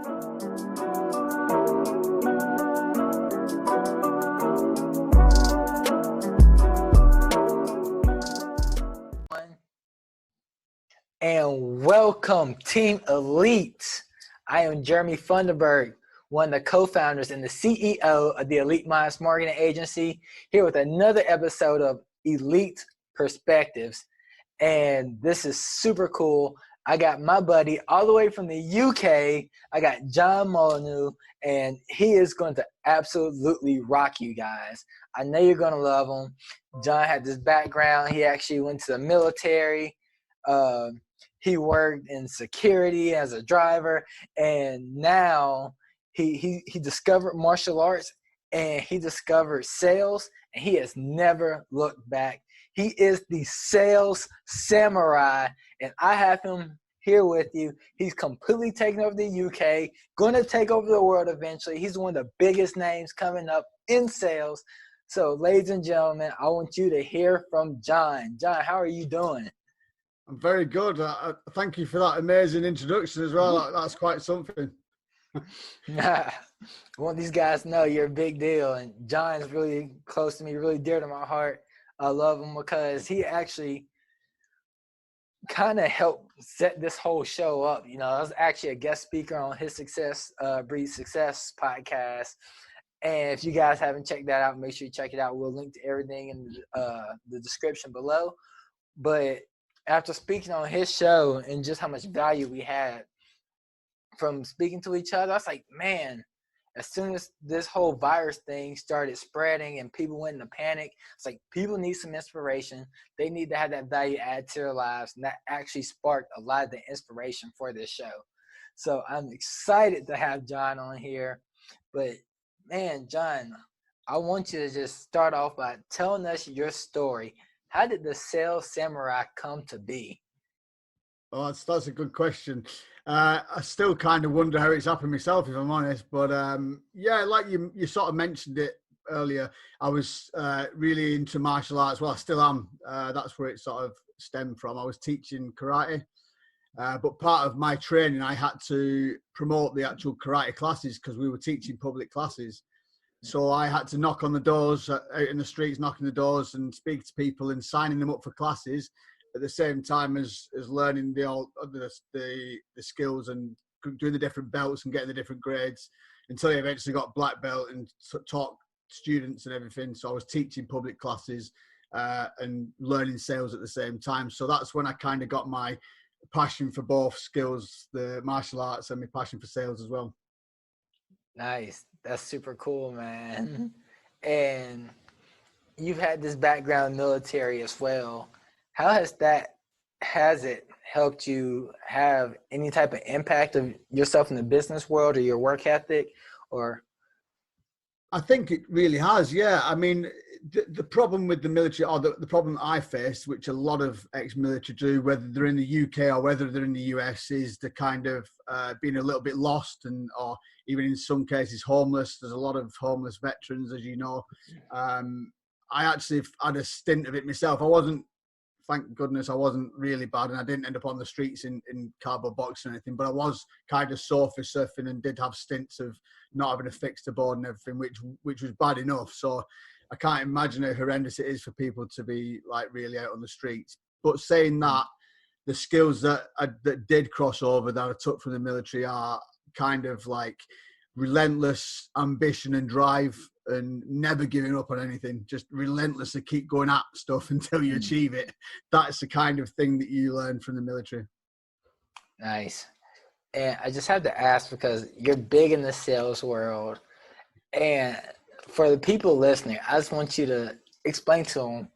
And welcome, Team Elite. I am Jeremy Funderburg, one of the co-founders and the CEO of the Elite Minds Marketing Agency, here with another episode of Elite Perspectives. And this is super cool. I got my buddy all the way from the UK. I got John Molyneux, and he is going to absolutely rock you guys. I know you're going to love him. John had this background. He actually went to the military. He worked in security as a driver, and now he discovered martial arts, and he discovered sales, and he has never looked back. He is the sales samurai, and I have him here with you. He's completely taken over the UK, going to take over the world eventually. He's one of the biggest names coming up in sales. So, ladies and gentlemen, I want you to hear from John. John, how are you doing? I'm very good. Thank you for that amazing introduction as well. That's quite something. I want these guys to know you're a big deal. And John's really close to me, really dear to my heart. I love him because he actually kind of helped set this whole show up. You know, I was actually a guest speaker on his Breed Success podcast. And if you guys haven't checked that out, make sure you check it out. We'll link to everything in the description below. But after speaking on his show and just how much value we had from speaking to each other, I was like, man, as soon as this whole virus thing started spreading and people went into panic, it's like people need some inspiration. They need to have that value add to their lives. And that actually sparked a lot of the inspiration for this show. So I'm excited to have John on here. But man, John, I want you to just start off by telling us your story. How did the sales samurai come to be? Oh, that's a good question. I still kind of wonder how it's happened myself, if I'm honest. But yeah, like you sort of mentioned it earlier, I was really into martial arts. Well, I still am. That's where it sort of stemmed from. I was teaching karate. But part of my training, I had to promote the actual karate classes because we were teaching public classes. So I had to knock on the doors out in the streets, knocking the doors and speak to people and signing them up for classes at the same time as learning the skills and doing the different belts and getting the different grades until I eventually got black belt and taught students and everything. So I was teaching public classes and learning sales at the same time. So that's when I kind of got my passion for both skills, the martial arts and my passion for sales as well. Nice. That's super cool, man. And you've had this background in military as well. How has it helped you have any type of impact of yourself in the business world or your work ethic? Or I think it really has, yeah. I mean, the problem with the military, or the problem I faced, which a lot of ex-military do, whether they're in the UK or whether they're in the US, is the kind of being a little bit lost or even in some cases homeless. There's a lot of homeless veterans, as you know. I actually had a stint of it myself. Thank goodness I wasn't really bad and I didn't end up on the streets in cardboard box or anything, but I was kind of sofa surfing and did have stints of not having a fixed aboard and everything, which was bad enough. So I can't imagine how horrendous it is for people to be like really out on the streets. But saying that, the skills that did cross over that I took from the military are kind of like relentless ambition and drive and never giving up on anything, just relentlessly keep going at stuff until you achieve it. That's the kind of thing that you learn from the military. Nice. And I just have to ask, because you're big in the sales world, and for the people listening, I just want you to explain to them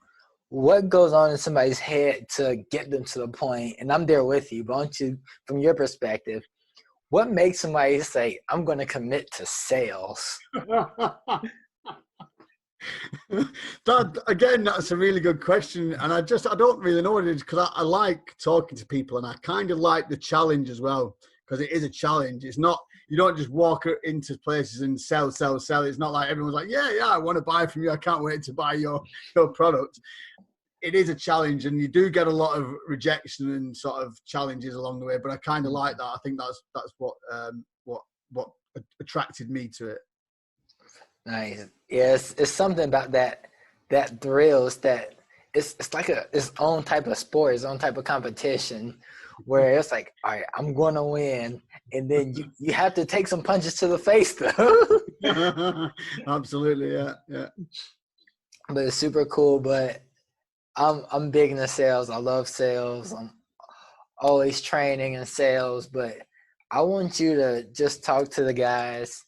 what goes on in somebody's head to get them to the point. And I'm there with you, but I want you, from your perspective, what makes somebody say, I'm going to commit to sales? That's a really good question. And I don't really know what it is, because I like talking to people and I kind of like the challenge as well, because it is a challenge. It's not, you don't just walk into places and sell. It's not like everyone's like, yeah, I want to buy from you. I can't wait to buy your product. It is a challenge, and you do get a lot of rejection and sort of challenges along the way, but I kind of like that. I think that's what what attracted me to it. Nice. Yes, it's something about that thrills that it's like its own type of sport, its own type of competition, where it's like, all right, I'm going to win, and then you have to take some punches to the face though. Absolutely, yeah. But it's super cool. But I'm big into sales. I love sales. I'm always training in sales. But I want you to just talk to the guys.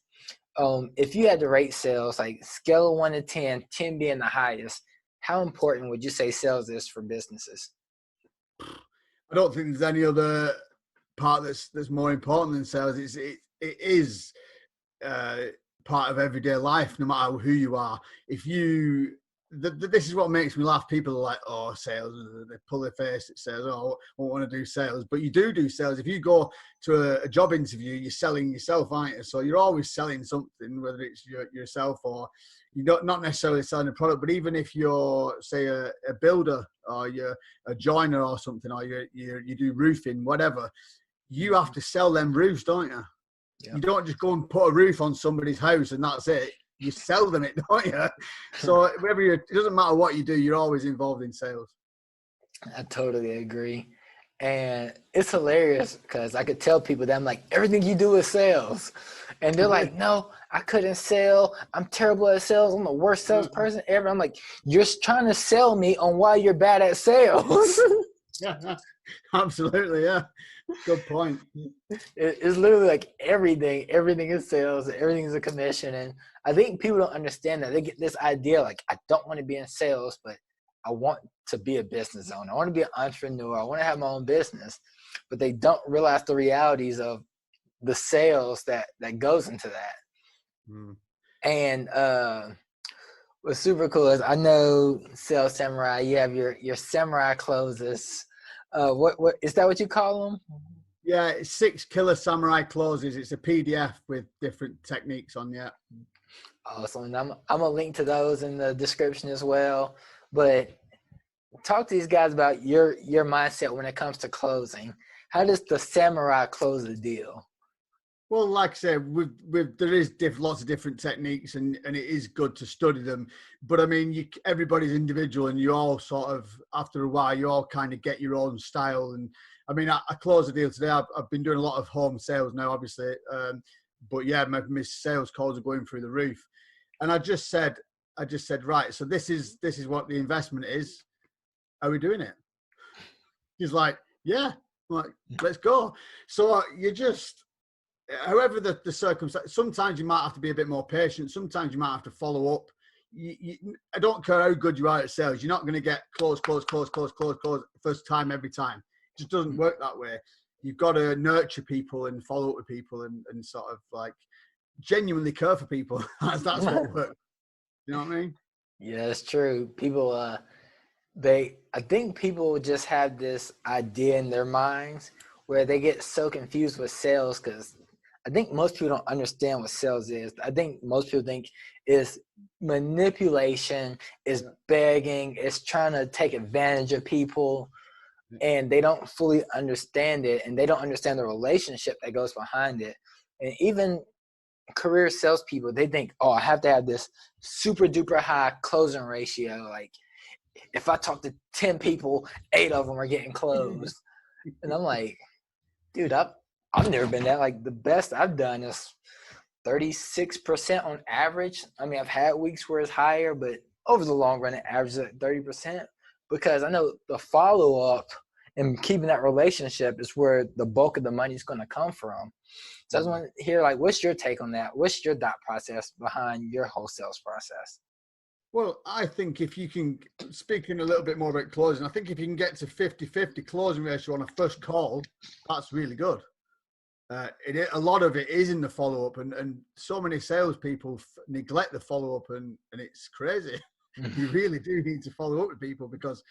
If you had to rate sales, like scale of 1 to 10, 10 being the highest, how important would you say sales is for businesses? I don't think there's any other part that's more important than sales. It is part of everyday life, no matter who you are. If you, this is what makes me laugh. People are like, "Oh, sales." They pull their face. It says, "Oh, I don't want to do sales," but you do sales. If you go to a job interview, you're selling yourself, aren't you? So you're always selling something, whether it's yourself or you're not necessarily selling a product. But even if you're, say, a builder or you're a joiner or something, or you do roofing, whatever, you have to sell them roofs, don't you? Yeah. You don't just go and put a roof on somebody's house and that's it. You sell them it, don't you? So it doesn't matter what you do, you're always involved in sales. I totally agree. And it's hilarious because I could tell people that I'm like, everything you do is sales. And they're like, no, I couldn't sell. I'm terrible at sales. I'm the worst salesperson ever. I'm like, you're trying to sell me on why you're bad at sales. Yeah, absolutely, yeah. Good point. It's literally like everything is sales, everything is a commission. And I think people don't understand that. They get this idea like, I don't want to be in sales, but I want to be a business owner. I want to be an entrepreneur. I want to have my own business. But they don't realize the realities of the sales that goes into that. And what's super cool is I know Sales Samurai, you have your samurai closes. What is that what you call them? Yeah, it's 6 killer samurai closes. It's a PDF with different techniques on. Yeah. Awesome. And I'm gonna link to those in the description as well. But talk to these guys about your mindset when it comes to closing. How does the samurai close the deal? Well, like I said, there is lots of different techniques, and it is good to study them. But I mean, everybody's individual, and you all sort of, after a while, you all kind of get your own style. And I mean, I closed a deal today. I've been doing a lot of home sales now, obviously. But yeah, my sales calls are going through the roof. And I just said, right, so this is what the investment is. Are we doing it? He's like, yeah. I'm like, let's go. So you just, however the circumstance, sometimes you might have to be a bit more patient. Sometimes you might have to follow up. I don't care how good you are at sales. You're not going to get close first time every time. It just doesn't work that way. You've got to nurture people and follow up with people and sort of like genuinely care for people. That's what works. You know what I mean? Yeah, it's true. People, I think people just have this idea in their minds where they get so confused with sales because I think most people don't understand what sales is. I think most people think it's manipulation, is begging, it's trying to take advantage of people, and they don't fully understand it, and they don't understand the relationship that goes behind it. And even career salespeople, they think, oh, I have to have this super duper high closing ratio. Like if I talk to 10 people, 8 of them are getting closed. And I'm like, dude, I've never been that. Like the best I've done is 36% on average. I mean, I've had weeks where it's higher, but over the long run, it averages at 30% because I know the follow-up and keeping that relationship is where the bulk of the money is going to come from. So I just want to hear, like, what's your take on that? What's your thought process behind your whole sales process? Well, I think if you can, speaking a little bit more about closing, I think if you can get to 50-50 closing ratio on a first call, that's really good. A lot of it is in the follow-up, and so many salespeople neglect the follow-up, and it's crazy. You really do need to follow up with people because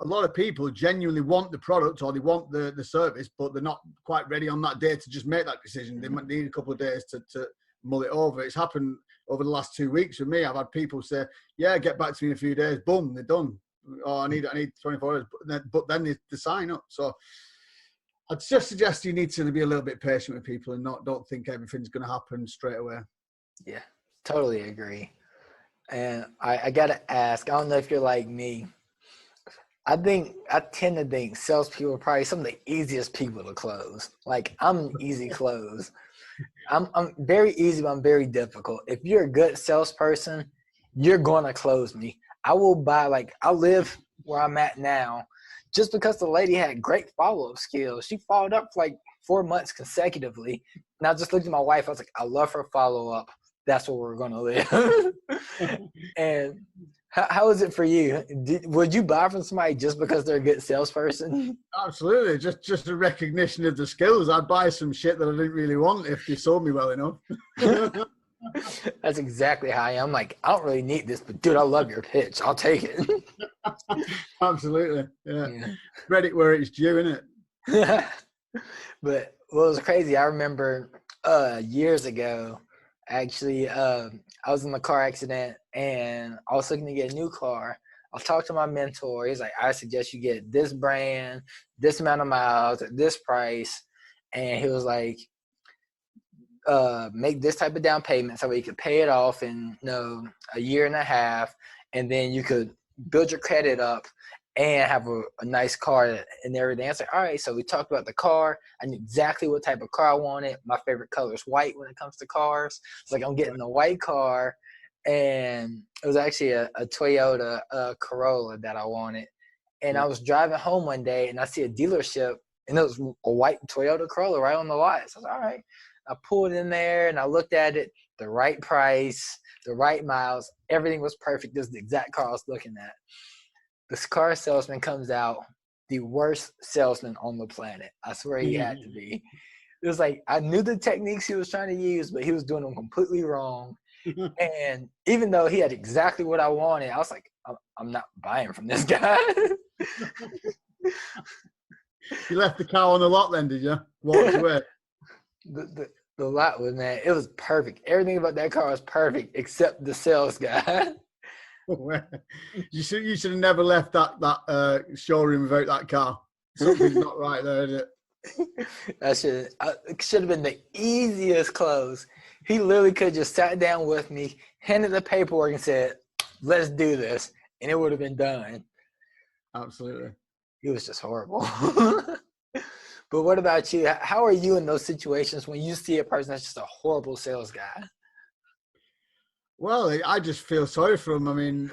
a lot of people genuinely want the product or they want the service, but they're not quite ready on that day to just make that decision. They might need a couple of days to mull it over. It's happened over the last 2 weeks with me. I've had people say, yeah, get back to me in a few days. Boom, they're done. Oh, I need 24 hours. But then they sign up. So I'd just suggest you need to be a little bit patient with people and don't think everything's going to happen straight away. Yeah, totally agree. And I gotta ask, I don't know if you're like me. I tend to think salespeople are probably some of the easiest people to close. Like I'm an easy close. I'm very easy, but I'm very difficult. If you're a good salesperson, you're gonna close me. I will buy, like, I live where I'm at now just because the lady had great follow-up skills. She followed up for like 4 months consecutively. And I just looked at my wife, I was like, I love her follow-up. That's where we're gonna live. And how is it for you? Would you buy from somebody just because they're a good salesperson? Absolutely, just a recognition of the skills. I'd buy some shit that I didn't really want if they sold me well enough. That's exactly how I am. I'm like, I don't really need this, but dude, I love your pitch. I'll take it. Absolutely, yeah. Credit where it's due, isn't it? But what was crazy, I remember years ago, actually, I was in a car accident and I was looking to get a new car. I talked to my mentor. He's like, I suggest you get this brand, this amount of miles, at this price. And he was like, make this type of down payment so you could pay it off in a year and a half, and then you could build your credit up and have a nice car and everything. I was like, all right, so we talked about the car. I knew exactly what type of car I wanted. My favorite color is white when it comes to cars. It's like I'm getting a white car, and it was actually a Toyota Corolla that I wanted. And I was driving home one day, and I see a dealership, and it was a white Toyota Corolla right on the lot. So I was like, all right. I pulled in there, and I looked at it, the right price, the right miles. Everything was perfect. This is the exact car I was looking at. This car salesman comes out, the worst salesman on the planet. I swear he had to be. It was like, I knew the techniques he was trying to use, but he was doing them completely wrong. And even though he had exactly what I wanted, I was like, I'm not buying from this guy. You left the car on the lot then, did you? Walked away. The lot was, man, it was perfect. Everything about that car was perfect except the sales guy. You should have never left that showroom without that car. Something's not right there, is it? It should have been the easiest close. He literally could have just sat down with me, handed the paperwork, and said, let's do this. And it would have been done. Absolutely. He was just horrible. But what about you? How are you in those situations when you see a person that's just a horrible sales guy? Well, I just feel sorry for him. I mean,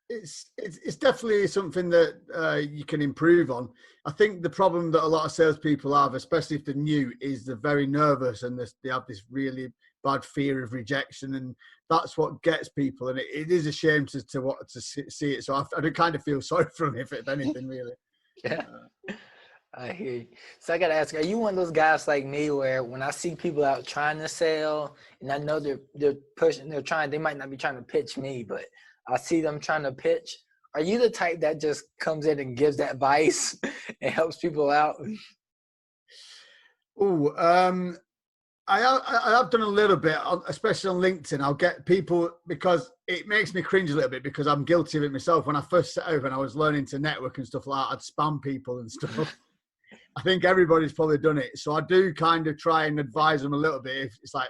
it's definitely something that you can improve on. I think the problem that a lot of salespeople have, especially if they're new, is they're very nervous and they have this really bad fear of rejection, and that's what gets people. And it is a shame to see it. So I kind of feel sorry for him, if anything, really. Yeah. I hear you. So I got to ask, are you one of those guys like me where when I see people out trying to sell and I know they're pushing, they might not be trying to pitch me, but I see them trying to pitch. Are you the type that just comes in and gives that advice and helps people out? Oh, I have done a little bit, especially on LinkedIn. I'll get people, because it makes me cringe a little bit because I'm guilty of it myself. When I first set out and I was learning to network and stuff like that, I'd spam people and stuff. I think everybody's probably done it. So I do kind of try and advise them a little bit. If it's like,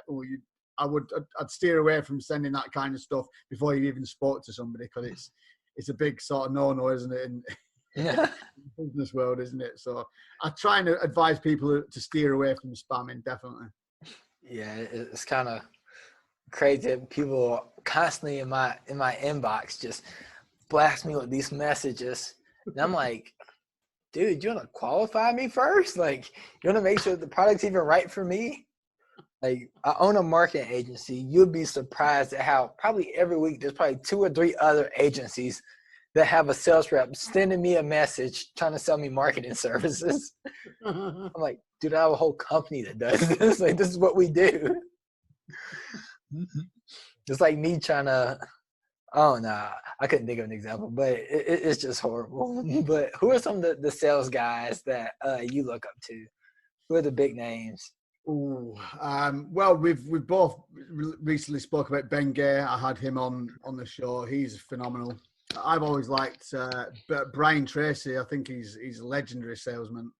I'd steer away from sending that kind of stuff before you even spoke to somebody, because it's a big sort of no-no, isn't it? In the business world, isn't it? So I try and advise people to steer away from spamming, definitely. Yeah, it's kind of crazy. People constantly in my inbox just blast me with these messages. And I'm like, dude, you want to qualify me first? Like, you want to make sure the product's even right for me? Like, I own a marketing agency. You'd be surprised at how probably every week there's probably 2 or 3 other agencies that have a sales rep sending me a message trying to sell me marketing services. I'm like, dude, I have a whole company that does this. Like, this is what we do. It's like me trying to, oh, no, I couldn't think of an example, but it's just horrible. But who are some of the sales guys that you look up to? Who are the big names? Ooh, well, we've both recently spoke about Ben Gay. I had him on the show. He's phenomenal. I've always liked Brian Tracy. I think he's a legendary salesman.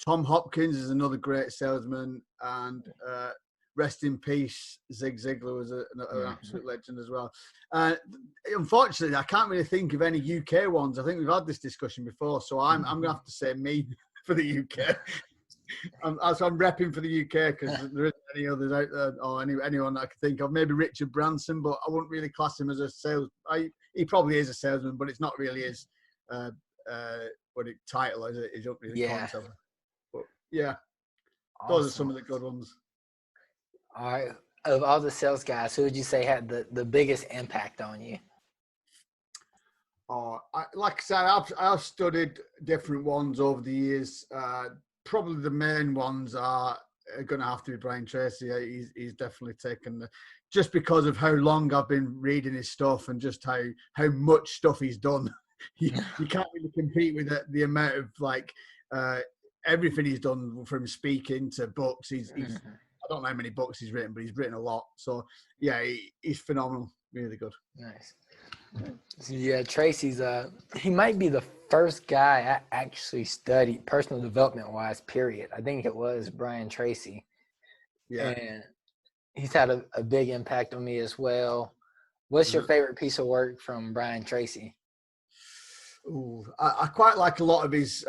Tom Hopkins is another great salesman, and rest in peace, Zig Ziglar was an absolute legend as well. Unfortunately, I can't really think of any UK ones. I think we've had this discussion before, so I'm going to have to say me for the UK. I'm repping for the UK because there isn't any others out there, or anyone that I could think of. Maybe Richard Branson, but I wouldn't really class him as a he probably is a salesman, but it's not really his title, is it? He don't really call himself. But yeah, those are some of the good ones. All right. Of all the sales guys, who would you say had the biggest impact on you? Like I said, I've studied different ones over the years. Probably the main ones are going to have to be Brian Tracy. He's definitely taken just because of how long I've been reading his stuff and just how much stuff he's done. you can't really compete with the amount of everything he's done, from speaking to books. He's I don't know how many books he's written, but he's written a lot. So yeah, he's phenomenal. Really good. Nice. Yeah, Tracy's he might be the first guy I actually studied personal development wise, period. I think it was Brian Tracy. Yeah. And he's had a big impact on me as well. What's your favorite piece of work from Brian Tracy? Ooh, I quite like a lot of his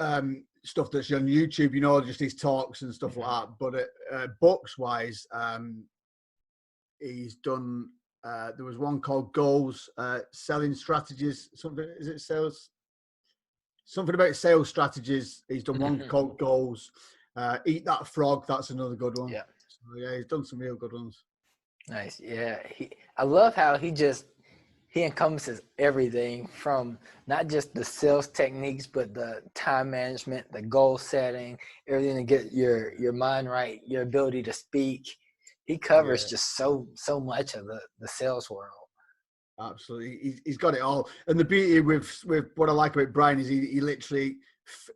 stuff that's on YouTube, just his talks and stuff like that. But books wise, he's done. There was one called Goals, Selling Strategies. Something is it sales? Something about sales strategies. He's done one called Goals. Eat That Frog. That's another good one. Yeah. So, yeah, he's done some real good ones. Nice. Yeah. I love how he encompasses everything, from not just the sales techniques, but the time management, the goal setting, everything to get your mind right, your ability to speak. He covers just so much of the sales world. Absolutely. He's got it all. And the beauty with what I like about Brian is he literally,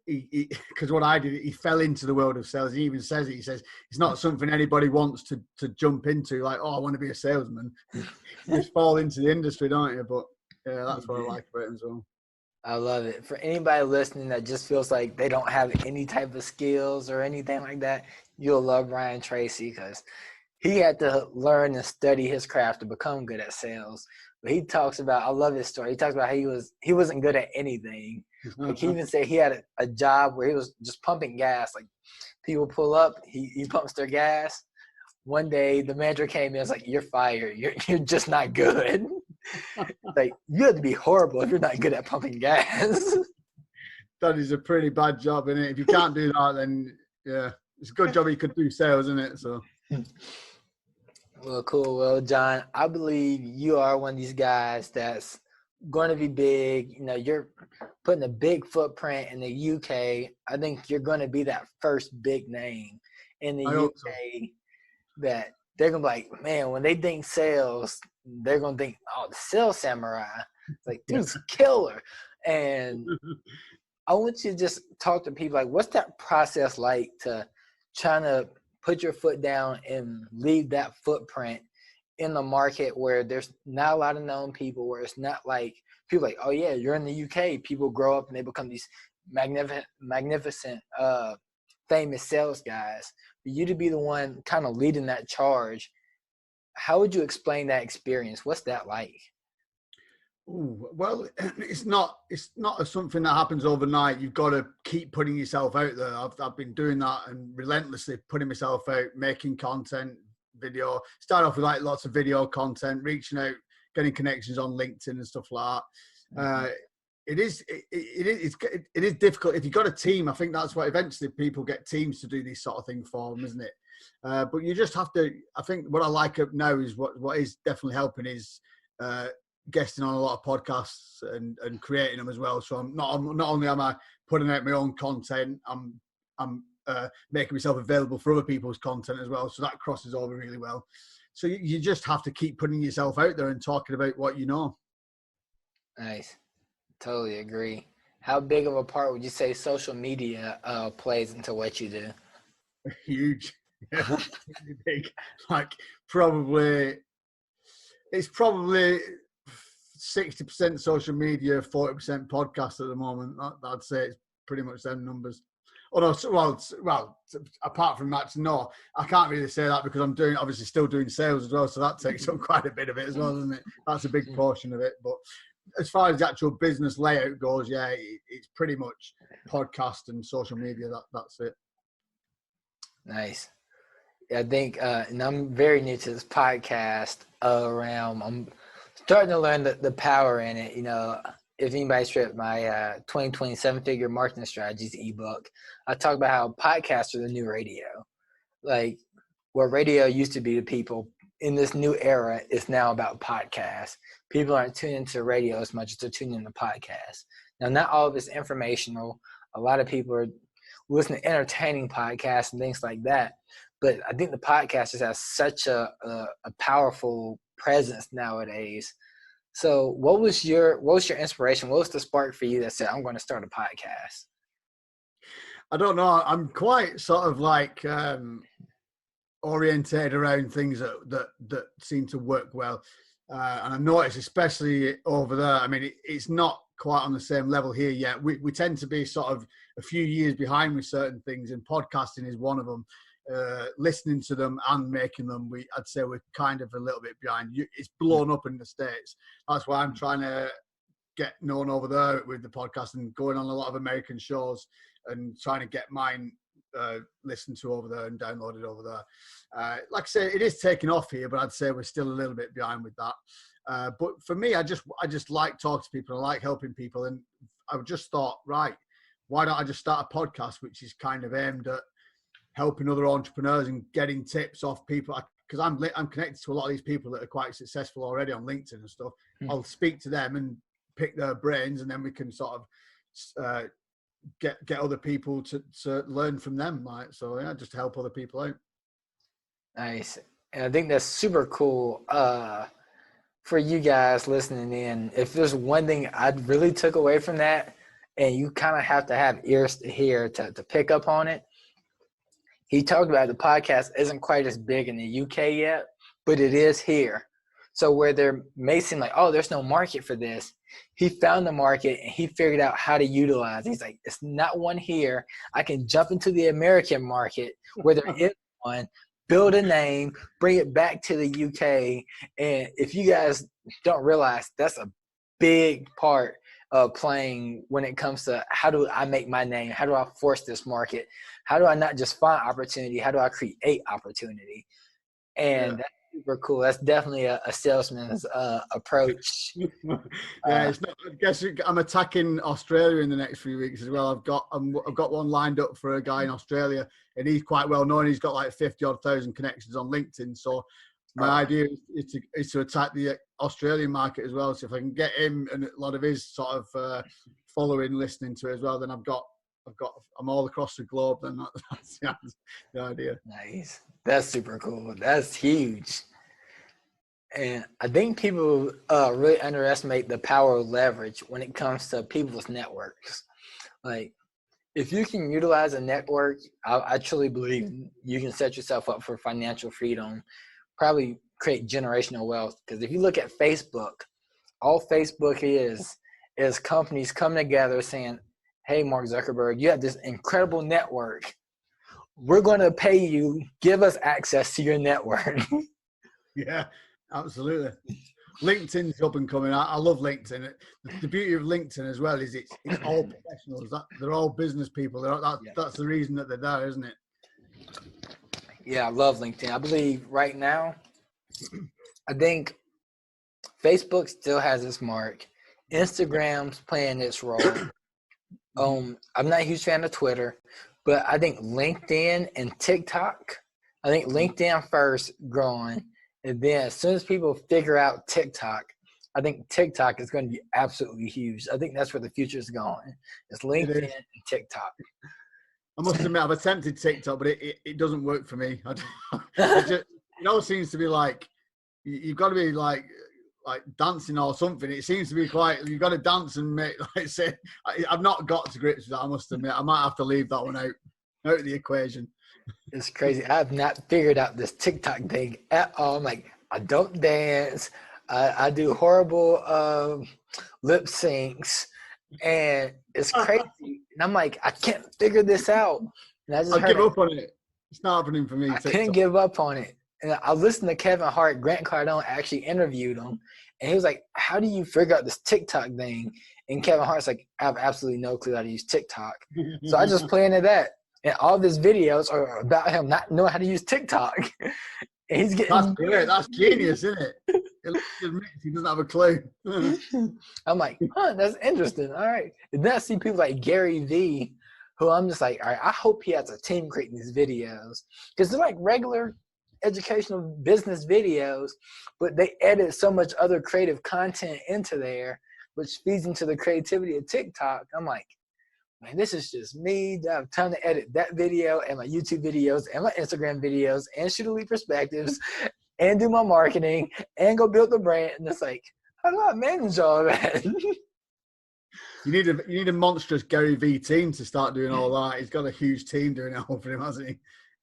because what I did, he fell into the world of sales. He even says it. He says it's not something anybody wants to jump into, like, oh, I want to be a salesman. You just fall into the industry, don't you? But yeah, that's what I like about him as well. I love it. For anybody listening that just feels like they don't have any type of skills or anything like that, you'll love Brian Tracy, because he had to learn and study his craft to become good at sales. But he talks about, I love his story. He talks about how he wasn't good at anything. Like, he even said he had a job where he was just pumping gas. Like, people pull up, he pumps their gas. One day the manager came in and was like, "You're fired. You're just not good." Like, you have to be horrible if you're not good at pumping gas. That is a pretty bad job, isn't it? If you can't do that, then yeah, it's a good job you could do sales, isn't it? So. Well, cool. Well, John, I believe you are one of these guys that's going to be big. You're putting a big footprint in the UK. I think you're going to be that first big name in the UK that they're going to be like, man, when they think sales, they're going to think, oh, the sales samurai. It's like, dude's killer. And I want you to just talk to people, like, what's that process like to trying to put your foot down and leave that footprint in the market where there's not a lot of known people, where it's not like people like, oh yeah, you're in the UK. People grow up and they become these magnificent, famous sales guys. For you to be the one kind of leading that charge, how would you explain that experience? What's that like? Ooh, well, it's not something that happens overnight. You've got to keep putting yourself out there. I've been doing that and relentlessly putting myself out, making content, video. Start off with like lots of video content, reaching out, getting connections on LinkedIn and stuff like that. It is difficult. If you've got a team, I think that's what eventually people get teams to do these sort of things for them, isn't it? But you just have to. I think what I like now is what is definitely helping is guesting on a lot of podcasts and creating them as well. So I'm not only am I putting out my own content, I'm making myself available for other people's content as well. So that crosses over really well. So you just have to keep putting yourself out there and talking about what you know. Nice. Totally agree. How big of a part would you say social media plays into what you do? Huge. Yeah, big. Like it's probably 60% social media, 40% podcast at the moment. I'd say it's pretty much them numbers. Oh no, apart from that, no, I can't really say that because I'm obviously still doing sales as well, so that takes up quite a bit of it as well, doesn't it? That's a big portion of it. But as far as the actual business layout goes, yeah, it's pretty much podcast and social media. That's it. Nice. I think, and I'm very new to this podcast realm. I'm starting to learn the power in it. You know, if anybody's read my 2020 7-Figure Marketing Strategies ebook, I talk about how podcasts are the new radio. Like, what radio used to be to people in this new era is now about podcasts. People aren't tuning into radio as much as they're tuning into podcasts. Now, not all of it's informational. A lot of people are listening to entertaining podcasts and things like that. But I think the podcast just has such a powerful presence nowadays. So what was your inspiration? What was the spark for you that said, I'm going to start a podcast? I don't know. I'm quite sort of like orientated around things that seem to work well. And I noticed, especially over there, I mean, it's not quite on the same level here yet. We tend to be sort of a few years behind with certain things, and podcasting is one of them. Listening to them and making them, I'd say we're kind of a little bit behind. It's blown up in the States. That's why I'm trying to get known over there with the podcast and going on a lot of American shows and trying to get mine listened to over there and downloaded over there. Like I say, it is taking off here, but I'd say we're still a little bit behind with that. But for me, I just like talking to people. I like helping people, and I just thought, right, why don't I just start a podcast which is kind of aimed at helping other entrepreneurs and getting tips off people, because I'm connected to a lot of these people that are quite successful already on LinkedIn and stuff. I'll speak to them and pick their brains, and then we can sort of get other people to learn from them. Like, so yeah, just to help other people out. Nice. And I think that's super cool for you guys listening in. If there's one thing I really took away from that, and you kind of have to have ears to hear to pick up on it, he talked about the podcast isn't quite as big in the UK yet, but it is here. So where there may seem like, oh, there's no market for this, he found the market and he figured out how to utilize it. He's like, it's not one here. I can jump into the American market where there is one, build a name, bring it back to the UK. And if you guys don't realize, that's a big part of playing when it comes to how do I make my name? How do I force this market? How do I not just find opportunity? How do I create opportunity? And that's super cool. That's definitely a salesman's approach. It's not. I guess I'm attacking Australia in the next few weeks as well. I've got one lined up for a guy in Australia, and he's quite well known. He's got like 50,000 connections on LinkedIn. So my idea is to attack the Australian market as well. So if I can get him and a lot of his sort of following listening to it as well, then I'm all across the globe. Then that's the idea. Nice. That's super cool. That's huge. And I think people really underestimate the power of leverage when it comes to people's networks. Like, if you can utilize a network, I truly believe you can set yourself up for financial freedom, probably create generational wealth. Because if you look at Facebook, all Facebook is companies coming together saying, hey, Mark Zuckerberg, you have this incredible network. We're going to pay you. Give us access to your network. Yeah, absolutely. LinkedIn's up and coming. I love LinkedIn. The beauty of LinkedIn as well is it's all professionals. They're all business people. That's the reason that they're there, isn't it? Yeah, I love LinkedIn. I believe right now, I think Facebook still has its mark. Instagram's playing its role. I'm not a huge fan of Twitter, but I think LinkedIn and TikTok, I think LinkedIn first growing, and then as soon as people figure out TikTok, I think TikTok is going to be absolutely huge. I think that's where the future is going. It's LinkedIn and TikTok. I must admit, I've attempted TikTok, but it doesn't work for me. It all seems to be like, you've got to be like dancing or something. It seems to be quite, you've got to dance and make, like say, I've not got to grips with that, I must admit. I might have to leave that one out of the equation. It's crazy. I have not figured out this TikTok thing at all. I'm like, I don't dance. I do horrible lip syncs. And it's crazy And I'm like, I can't figure this out. And I just I'll heard give up on it. It's not happening for me. I couldn't TikTok. give up on it. And I listened to Kevin Hart. Grant Cardone actually interviewed him. And he was like, how do you figure out this TikTok thing? And Kevin Hart's like, I have absolutely no clue how to use TikTok. So I just play into that. And all of his videos are about him not knowing how to use TikTok. And he's getting That's great. That's genius, isn't it? He doesn't have a clue. I'm like, that's interesting. All right. And then I see people like Gary Vee, who I'm just like, all right, I hope he has a team creating these videos. Because they're like regular educational business videos, but they edit so much other creative content into there, which feeds into the creativity of TikTok. I'm like, man, this is just me. I have time to edit that video and my YouTube videos and my Instagram videos and shoot elite perspectives and do my marketing and go build the brand. And it's like, how do I manage all that? You need a monstrous Gary Vee team to start doing all that. He's got a huge team doing it all for him, hasn't he?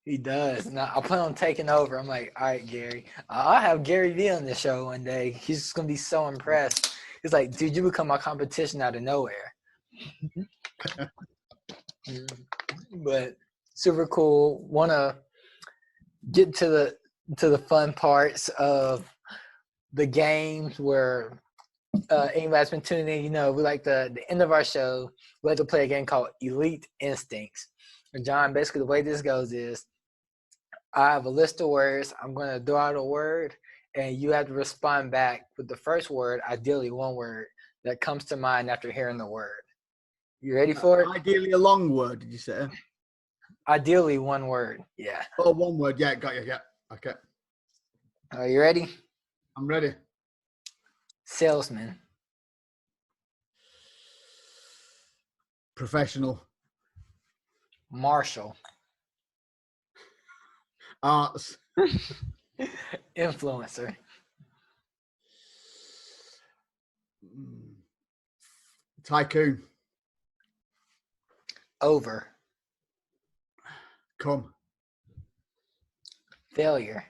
He does. Now I plan on taking over. I'm like, all right, Gary. I'll have Gary Vee on the show one day. He's just gonna be so impressed. He's like, dude, you become my competition out of nowhere. But super cool. Wanna get to the fun parts of the games where anybody's been tuning in, you know, we like the end of our show, we like to play a game called Elite Instincts. And John, basically the way this goes is I have a list of words. I'm going to throw out a word, and you have to respond back with the first word, ideally one word, that comes to mind after hearing the word. You ready for it? Ideally a long word, did you say? Ideally one word, yeah. Oh, one word, yeah, got you, yeah. Okay. Are you ready? I'm ready. Salesman. Professional. Marshall. Arts. Influencer. Tycoon. Over. Come. Failure.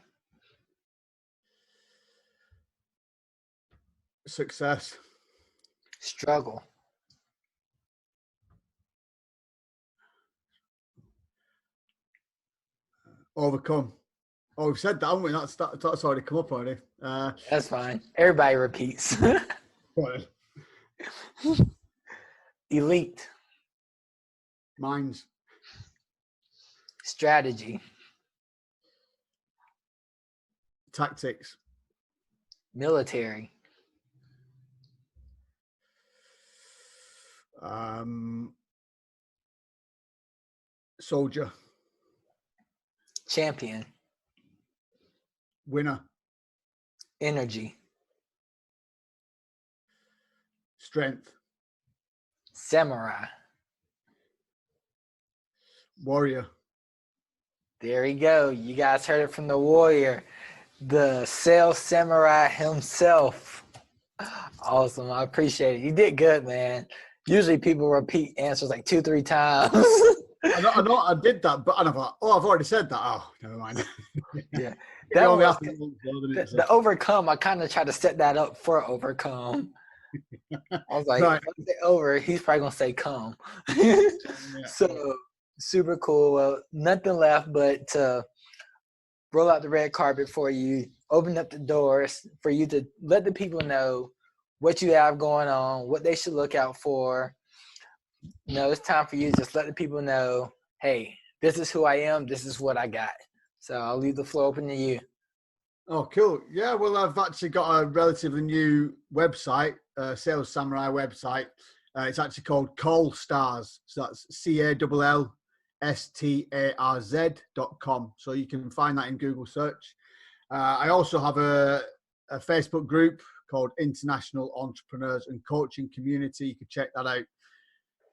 Success. Struggle. Overcome. Oh, we've said that, haven't we? That's already come up already. That's fine. Everybody repeats. Elite. Minds. Strategy. Tactics. Military. Soldier. Champion. Winner. Energy. Strength. Samurai. Warrior. There you go. You guys heard it from the warrior, the sales samurai himself. Awesome. I appreciate it. You did good, man. Usually people repeat answers like 2-3 times. I know I did that, but I thought, I've already said that. Oh, never mind. Yeah. That only was, happened once, doesn't it? the overcome, I kind of tried to set that up for overcome. I was like, Right. if I say over, he's probably going to say come. Yeah. So, super cool. Well, nothing left but to roll out the red carpet for you, open up the doors for you to let the people know what you have going on, what they should look out for. You know, it's time for you to just let the people know, hey, this is who I am, this is what I got. So I'll leave the floor open to you. Oh, cool. Yeah, well, I've actually got a relatively new website, Sales Samurai website. It's actually called Starz. So that's CALLSTARZ.com. So you can find that in Google search. I also have a Facebook group called International Entrepreneurs and Coaching Community. You can check that out.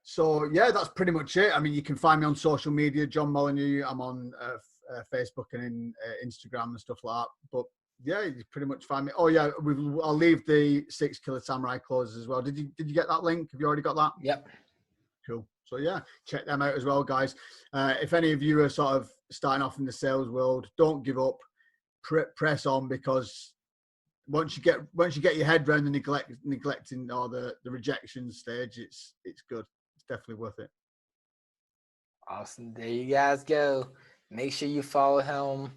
So, yeah, that's pretty much it. I mean, you can find me on social media, John Molyneux. I'm on Facebook and in Instagram and stuff like that. But, yeah, you pretty much find me. Oh, yeah, I'll leave the 6 Killer Samurai clauses as well. Did you get that link? Have you already got that? Yep. Cool. So, yeah, check them out as well, guys. If any of you are sort of starting off in the sales world, don't give up. Press on, because once you get your head around the neglecting or the rejection stage, it's good. It's definitely worth it. Awesome. There you guys go. Make sure you follow him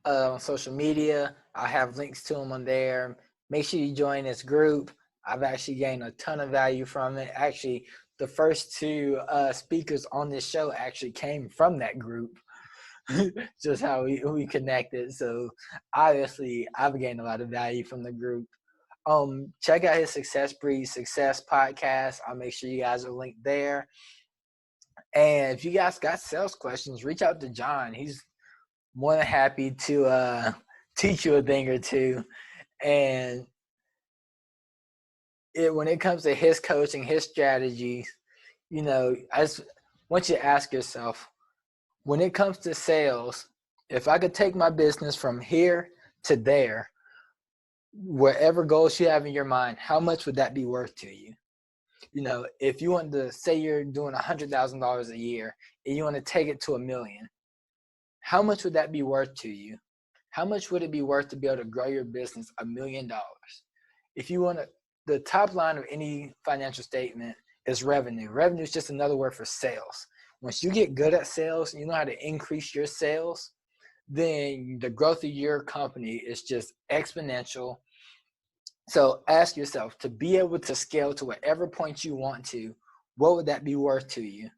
on social media. I'll have links to him on there. Make sure you join this group. I've actually gained a ton of value from it. Actually, the first two speakers on this show actually came from that group. Just how we connected. So obviously, I've gained a lot of value from the group. Check out his Success Breed Success podcast. I'll make sure you guys are linked there. And if you guys got sales questions, reach out to John. He's more than happy to teach you a thing or two. And when it comes to his coaching, his strategies, I just want you to ask yourself, when it comes to sales, if I could take my business from here to there, wherever goals you have in your mind, how much would that be worth to you? If you want to say you're doing $100,000 a year and you want to take it to $1 million, how much would that be worth to you? How much would it be worth to be able to grow your business $1 million? If you want to, the top line of any financial statement is revenue. Revenue is just another word for sales. Once you get good at sales and you know how to increase your sales, then the growth of your company is just exponential. So ask yourself, to be able to scale to whatever point you want to, what would that be worth to you?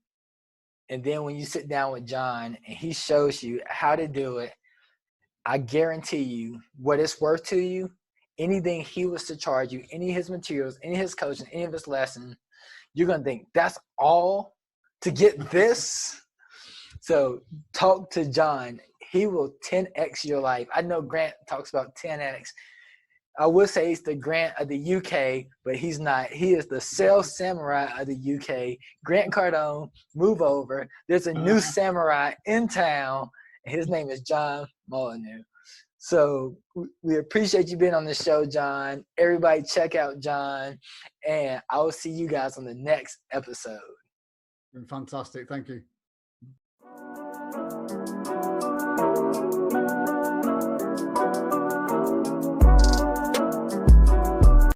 And then when you sit down with John and he shows you how to do it, I guarantee you what it's worth to you, anything he was to charge you, any of his materials, any of his coaching, any of his lessons, you're going to think, that's all to get this? So talk to John. He will 10x your life. I know Grant talks about 10x. I would say he's the Grant of the UK, but he's not. He is the sales samurai of the UK. Grant Cardone, move over. There's a new samurai in town, and his name is John Molyneux. So we appreciate you being on the show, John. Everybody check out John, and I will see you guys on the next episode. Fantastic. Thank you.